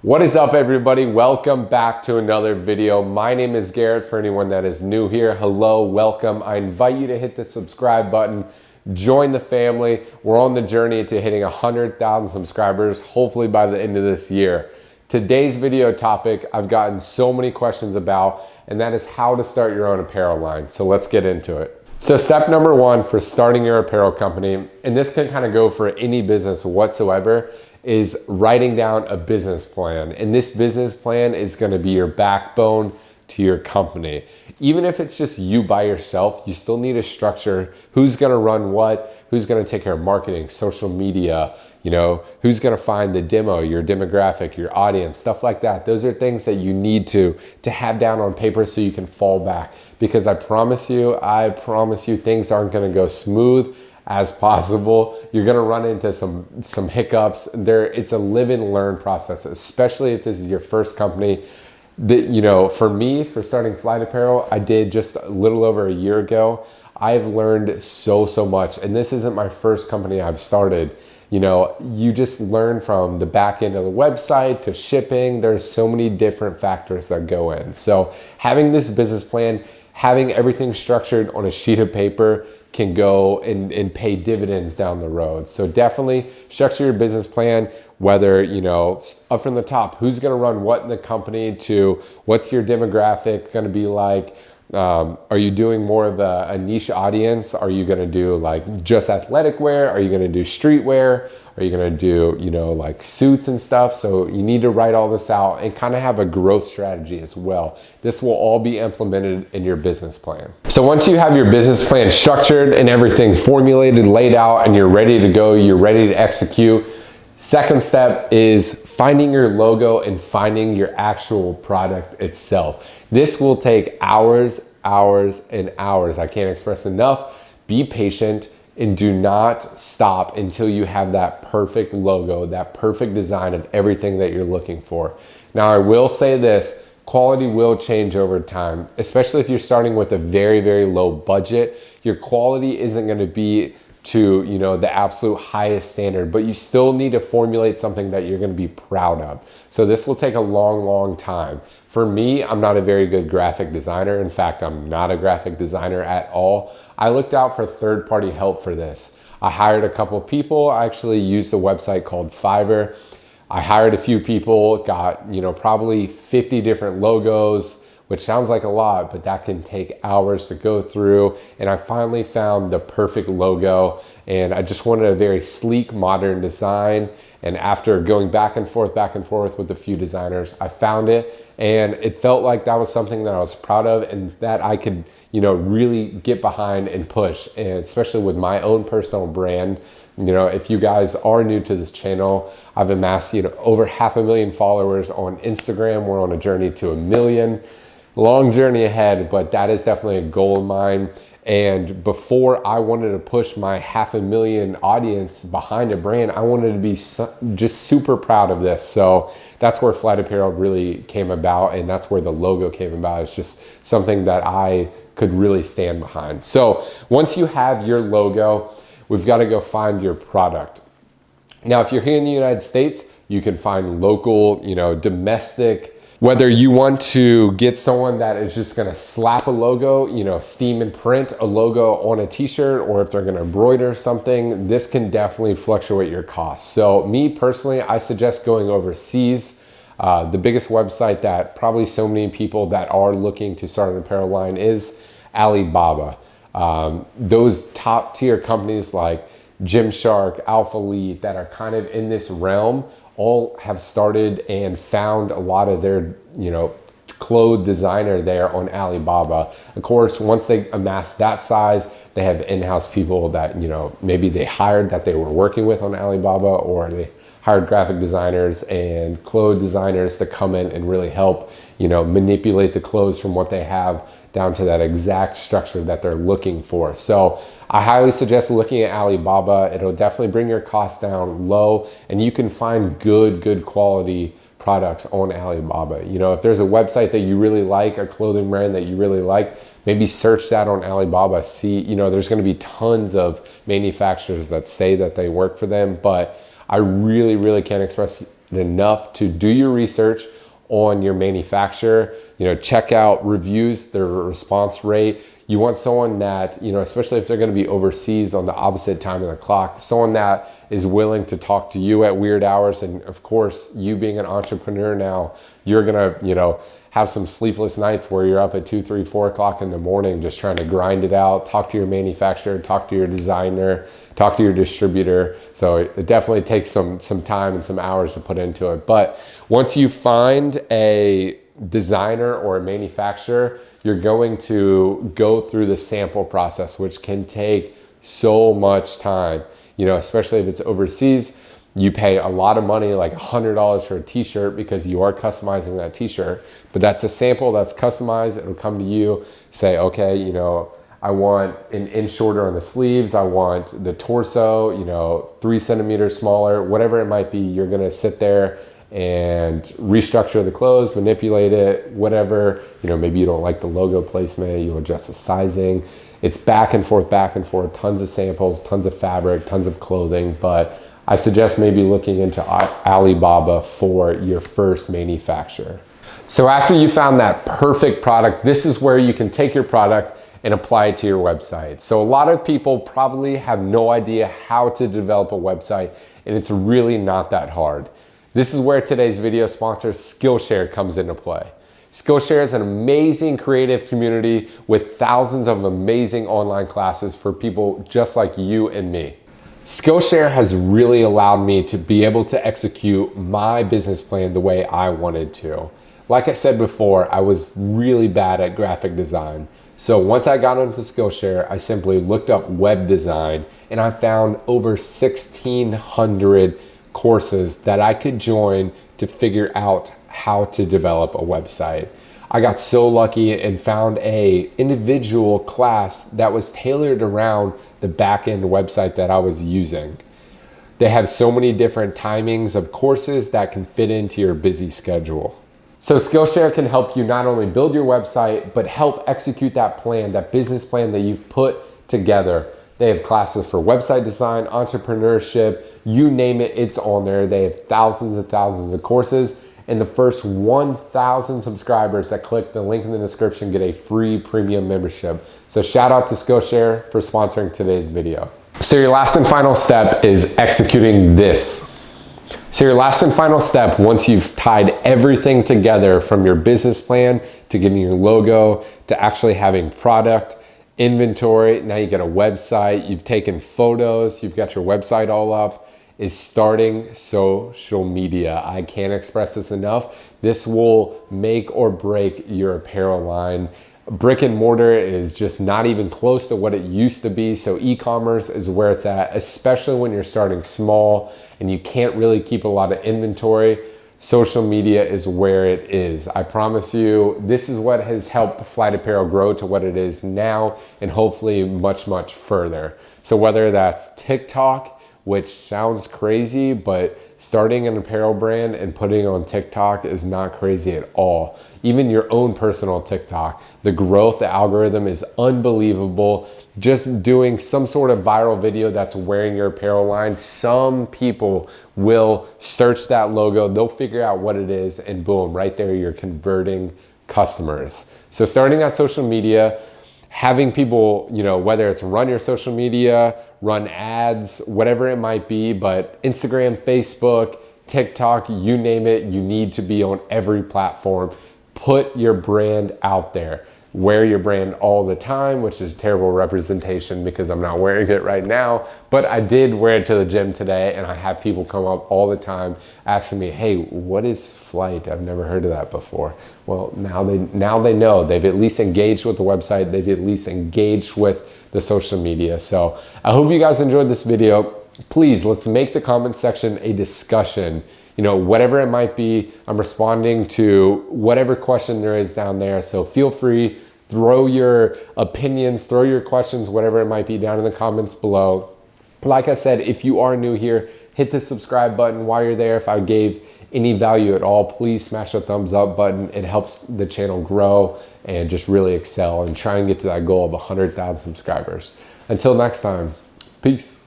What is up, everybody? Welcome back to another video. My name is Garrett. For anyone that is new here, hello, welcome. I invite you to hit the subscribe button, join the family. We're on the journey to hitting 100,000 subscribers, hopefully by the end of this year. Today's video topic I've gotten so many questions about, and that is how to start your own apparel line. So let's get into it. So step number one for starting your apparel company, and this can kind of go for any business whatsoever, is writing down a business plan. And this business plan is gonna be your backbone to your company. Even if it's just you by yourself, you still need a structure. Who's gonna run what? Who's gonna take care of marketing, social media, who's gonna find the demo, your demographic, your audience, stuff like that. Those are things that you need to have down on paper so you can fall back. Because I promise you, things aren't gonna go smooth as possible. You're gonna run into some hiccups. It's a live and learn process, especially if this is your first company. For me, for starting Flight Apparel, I did just a little over a year ago. I've learned so much, and this isn't my first company I've started. You just learn from the back end of the website to shipping. There's so many different factors that go in. So having this business plan, having everything structured on a sheet of paper can go and pay dividends down the road. So definitely structure your business plan, whether, up from the top, who's gonna run what in the company, to what's your demographic gonna be like. Are you doing more of a niche audience? Are you gonna do like just athletic wear? Are you gonna do streetwear? Are you gonna do, like suits and stuff? So you need to write all this out and kind of have a growth strategy as well. This will all be implemented in your business plan. So once you have your business plan structured and everything formulated, laid out, and you're ready to go, you're ready to execute, second step is finding your logo and finding your actual product itself. This will take hours and hours. I can't express enough. Be patient and do not stop until you have that perfect logo, that perfect design of everything that you're looking for. Now, I will say this, quality will change over time, especially if you're starting with a very low budget. Your quality isn't gonna be to the absolute highest standard, but you still need to formulate something that you're gonna be proud of. So this will take a long time. For me, I'm not a very good graphic designer. In fact, I'm not a graphic designer at all. I looked out for third-party help for this. I hired a couple of people. I actually used a website called Fiverr. I hired a few people, got probably 50 different logos, which sounds like a lot, but that can take hours to go through. And I finally found the perfect logo, and I just wanted a very sleek, modern design. And after going back and forth with a few designers, I found it, and it felt like that was something that I was proud of and that I could, really get behind and push. And especially with my own personal brand. If you guys are new to this channel, I've amassed, over 500,000 followers on Instagram. We're on a journey to 1 million. Long journey ahead, but that is definitely a goal of mine. And before I wanted to push my 500,000 audience behind a brand, I wanted to be just super proud of this. So that's where Flight Apparel really came about, and that's where the logo came about. It's just something that I could really stand behind. So once you have your logo, we've got to go find your product. Now, if you're here in the United States, you can find local, domestic. Whether you want to get someone that is just gonna slap a logo, steam and print a logo on a t-shirt, or if they're gonna embroider something, this can definitely fluctuate your costs. So me personally, I suggest going overseas. The biggest website that probably so many people that are looking to start an apparel line is Alibaba. Those top tier companies like Gymshark, Alpha Elite, that are kind of in this realm, all have started and found a lot of their, clothes designer there on Alibaba. Of course, once they amass that size, they have in-house people that, maybe they hired that they were working with on Alibaba, or they hired graphic designers and clothes designers to come in and really help, manipulate the clothes from what they have down to that exact structure that they're looking for. So I highly suggest looking at Alibaba. It'll definitely bring your costs down low, and you can find good quality products on Alibaba. If there's a website that you really like, a clothing brand that you really like, maybe search that on Alibaba. See, there's gonna be tons of manufacturers that say that they work for them, but I really can't express enough to do your research on your manufacturer. You know, check out reviews, their response rate. You want someone that, you know, especially if they're going to be overseas on the opposite time of the clock, someone that is willing to talk to you at weird hours. And of course, you being an entrepreneur now, you're going to, you know, have some sleepless nights where you're up at 2, 3, 4 o'clock in the morning just trying to grind it out, talk to your manufacturer, talk to your designer, talk to your distributor. So it definitely takes some time and some hours to put into it. But once you find a designer or a manufacturer, you're going to go through the sample process, which can take so much time. You know, especially if it's overseas, you pay a lot of money, like $100 for a t-shirt, because you are customizing that t-shirt. But that's a sample that's customized. It'll come to you, say, okay, you know, I want an inch shorter on the sleeves. I want the torso, you know, 3 centimeters smaller, whatever it might be. You're gonna sit there and restructure the clothes, manipulate it, whatever. You know, maybe you don't like the logo placement, you'll adjust the sizing. It's back and forth, tons of samples, tons of fabric, tons of clothing. But I suggest maybe looking into Alibaba for your first manufacturer. So after you found that perfect product, this is where you can take your product and apply it to your website. So a lot of people probably have no idea how to develop a website, and it's really not that hard. This is where today's video sponsor, Skillshare, comes into play. Skillshare is an amazing creative community with thousands of amazing online classes for people just like you and me. Skillshare has really allowed me to be able to execute my business plan the way I wanted to. Like I said before, I was really bad at graphic design. So once I got into Skillshare, I simply looked up web design and I found over 1,600 courses that I could join to figure out how to develop a website. I got so lucky and found a individual class that was tailored around the back-end website that I was using. They have so many different timings of courses that can fit into your busy schedule. So Skillshare can help you not only build your website, but help execute that plan, that business plan that you've put together. They have classes for website design, entrepreneurship, you name it, it's on there. They have thousands and thousands of courses. And the first 1,000 subscribers that click the link in the description get a free premium membership. So shout out to Skillshare for sponsoring today's video. So your last and final step is executing this. So your last and final step, once you've tied everything together from your business plan to getting your logo to actually having product, inventory, now you get a website, you've taken photos, you've got your website all up, is starting social media. I can't express this enough. This will make or break your apparel line. Brick and mortar is just not even close to what it used to be. So e-commerce is where it's at, especially when you're starting small and you can't really keep a lot of inventory. Social media is where it is. I promise you, this is what has helped Flight Apparel grow to what it is now and hopefully much, much further. So whether that's TikTok, which sounds crazy, but starting an apparel brand and putting it on TikTok is not crazy at all. Even your own personal TikTok, the growth, the algorithm is unbelievable. Just doing some sort of viral video that's wearing your apparel line, some people will search that logo, they'll figure out what it is, and boom, right there you're converting customers. So starting that social media, having people, you know, whether it's run your social media, run ads, whatever it might be, but Instagram, Facebook, TikTok, you name it, you need to be on every platform. Put your brand out there. Wear your brand all the time, which is terrible representation because I'm not wearing it right now, but I did wear it to the gym today and I have people come up all the time asking me, hey, what is Flight? I've never heard of that before. Well, now they know. They've at least engaged with the website. They've at least engaged with the social media. So I hope you guys enjoyed this video. Please, let's make the comment section a discussion. You know, whatever it might be, I'm responding to whatever question there is down there. So feel free, throw your opinions, throw your questions, whatever it might be down in the comments below. Like I said, if you are new here, hit the subscribe button while you're there. If I gave any value at all, please smash the thumbs up button. It helps the channel grow and just really excel and try and get to that goal of 100,000 subscribers. Until next time, peace.